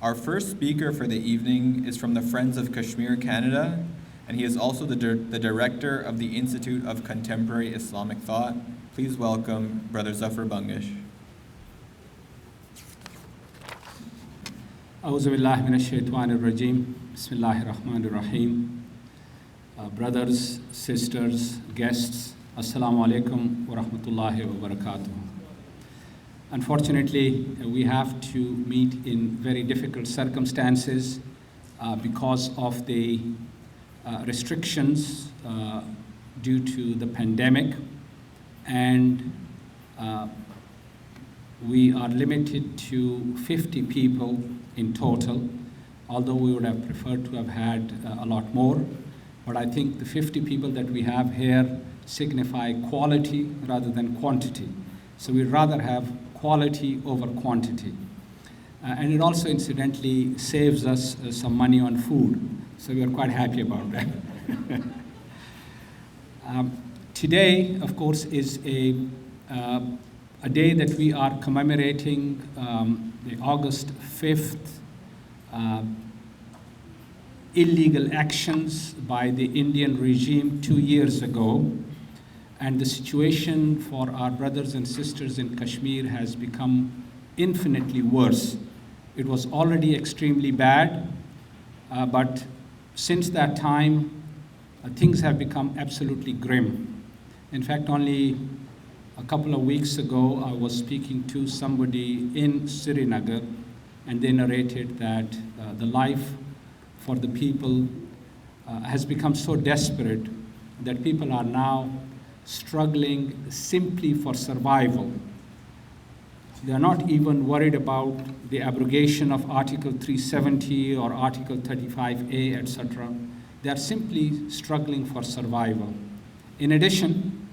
Our first speaker for the evening is from the Friends of Kashmir, Canada, and he is also the director of the Institute of Contemporary Islamic Thought. Please welcome Brother Zafar Bangash. A'udhu billahi minash shaitanir rajim. Bismillahir rahmanir rahim. Brothers, sisters, guests, assalamu alaikum wa rahmatullahi wa barakatuh. Unfortunately, we have to meet in very difficult circumstances because of the restrictions due to the pandemic, and we are limited to 50 people in total, although we would have preferred to have had a lot more. But I think the 50 people that we have here signify quality rather than quantity. So we'd rather have quality over quantity. And it also incidentally saves us some money on food. So we are quite happy about that. Today, of course, is a day that we are commemorating the August 5th illegal actions by the Indian regime 2 years ago. And the situation for our brothers and sisters in Kashmir has become infinitely worse. It was already extremely bad, but since that time, things have become absolutely grim. In fact, only a couple of weeks ago, I was speaking to somebody in Srinagar, and they narrated that the life for the people has become so desperate that people are now struggling simply for survival. They are not even worried about the abrogation of Article 370 or Article 35A, etc. They are simply struggling for survival. In addition,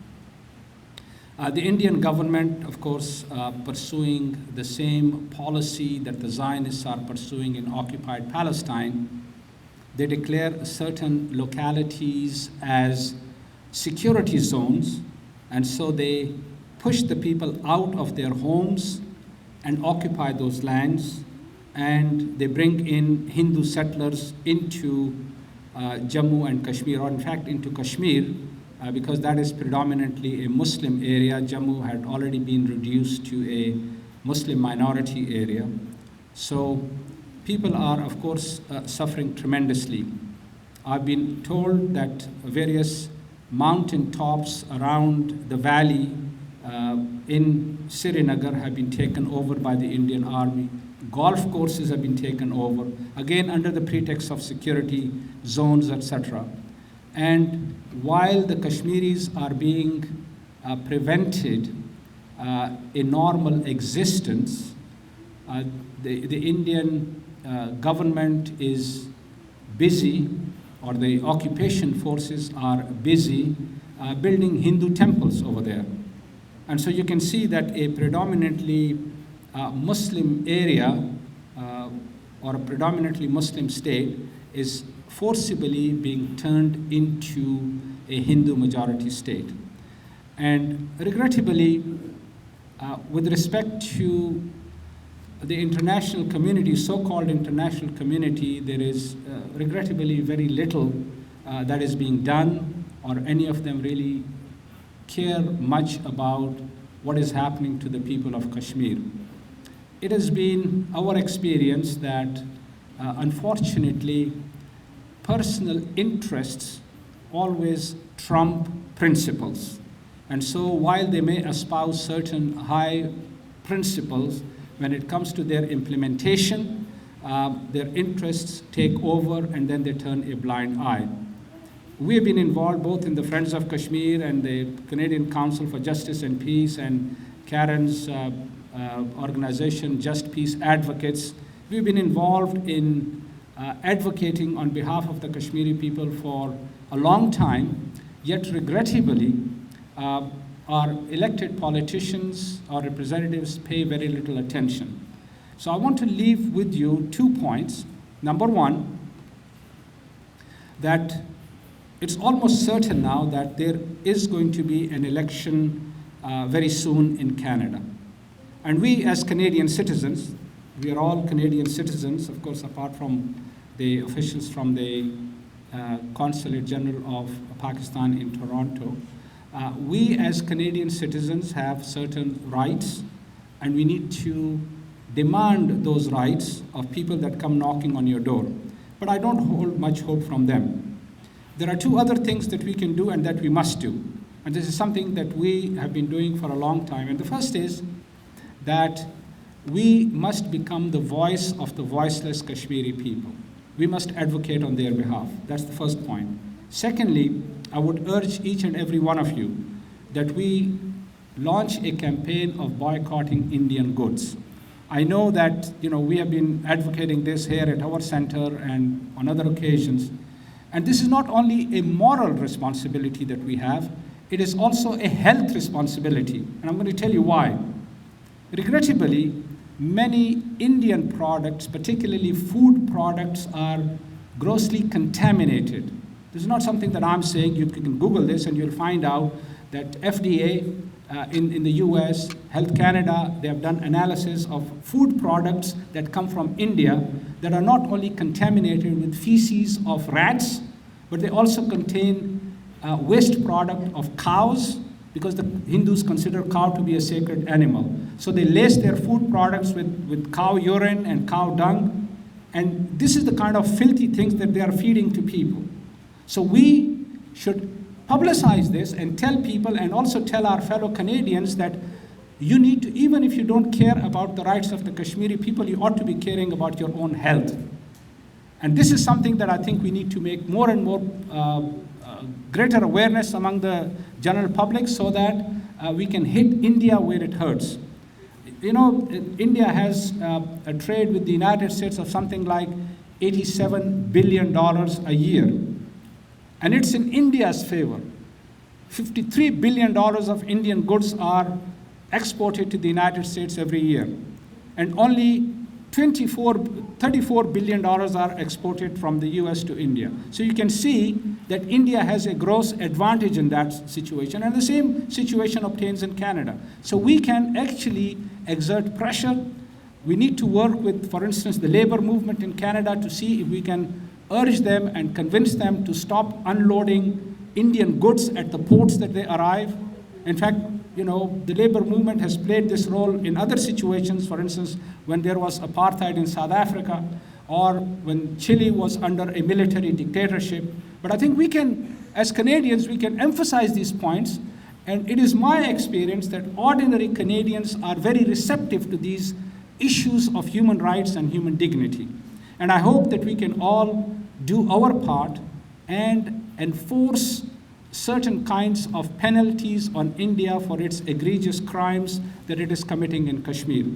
the Indian government, of course, pursuing the same policy that the Zionists are pursuing in occupied Palestine, they declare certain localities as security zones, and so they push the people out of their homes and occupy those lands, and they bring in Hindu settlers into Jammu and Kashmir, or in fact into Kashmir, because that is predominantly a Muslim area. Jammu had already been reduced to a Muslim minority area. So people are, of course, suffering tremendously. I've been told that various mountain tops around the valley in Srinagar have been taken over by the Indian Army. Golf courses have been taken over, again under the pretext of security zones, etc. And while the Kashmiris are being prevented a normal existence, the Indian government is busy, or the occupation forces are busy building Hindu temples over there. And so you can see that a predominantly Muslim area or a predominantly Muslim state is forcibly being turned into a Hindu majority state. And regrettably, with respect to the international community, so-called international community, there is regrettably very little that is being done, or any of them really care much about what is happening to the people of Kashmir. It has been our experience that, unfortunately, personal interests always trump principles. And so while they may espouse certain high principles, when it comes to their implementation, their interests take over, and then they turn a blind eye. We have been involved both in the Friends of Kashmir and the Canadian Council for Justice and Peace and Karen's organization, Just Peace Advocates. We've been involved in advocating on behalf of the Kashmiri people for a long time, yet regrettably, our elected politicians, our representatives pay very little attention. So I want to leave with you 2 points. Number one, that it's almost certain now that there is going to be an election very soon in Canada. And we as Canadian citizens we are all Canadian citizens, of course, apart from the officials from the Consulate General of Pakistan in Toronto. We as Canadian citizens have certain rights, and we need to demand those rights of people that come knocking on your door. But I don't hold much hope from them. There are two other things that we can do and that we must do. And this is something that we have been doing for a long time. And the first is that we must become the voice of the voiceless Kashmiri people. We must advocate on their behalf. That's the first point. Secondly, I would urge each and every one of you that we launch a campaign of boycotting Indian goods. I know that we have been advocating this here at our center and on other occasions. And this is not only a moral responsibility that we have, it is also a health responsibility. And I'm going to tell you why. Regrettably, many Indian products, particularly food products, are grossly contaminated. This is not something that I'm saying. You can Google this and you'll find out that FDA in the US, Health Canada, they have done analysis of food products that come from India that are not only contaminated with feces of rats, but they also contain waste product of cows, because the Hindus consider cow to be a sacred animal. So they lace their food products with cow urine and cow dung. And this is the kind of filthy things that they are feeding to people. So we should publicize this and tell people, and also tell our fellow Canadians, that you need to, even if you don't care about the rights of the Kashmiri people, you ought to be caring about your own health. And this is something that I think we need to make more and more greater awareness among the general public, so that we can hit India where it hurts. India has a trade with the United States of something like $87 billion a year. And it's in India's favor. $53 billion of Indian goods are exported to the United States every year. And only $34 billion are exported from the US to India. So you can see that India has a gross advantage in that situation. And the same situation obtains in Canada. So we can actually exert pressure. We need to work with, for instance, the labor movement in Canada to see if we can urge them and convince them to stop unloading Indian goods at the ports that they arrive. In fact, the labor movement has played this role in other situations, for instance, when there was apartheid in South Africa, or when Chile was under a military dictatorship. But I think we can, as Canadians, we can emphasize these points. And it is my experience that ordinary Canadians are very receptive to these issues of human rights and human dignity. And I hope that we can all do our part and enforce certain kinds of penalties on India for its egregious crimes that it is committing in Kashmir.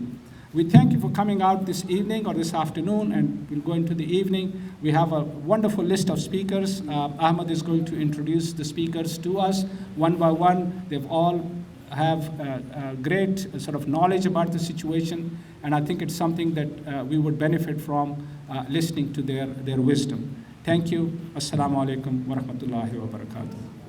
We thank you for coming out this evening or this afternoon, and we'll go into the evening. We have a wonderful list of speakers. Ahmed is going to introduce the speakers to us one by one. They've all have great sort of knowledge about the situation, and I think it's something that we would benefit from listening to their wisdom. Thank you. Assalamu alaikum wa rahmatullahi wa barakatuh.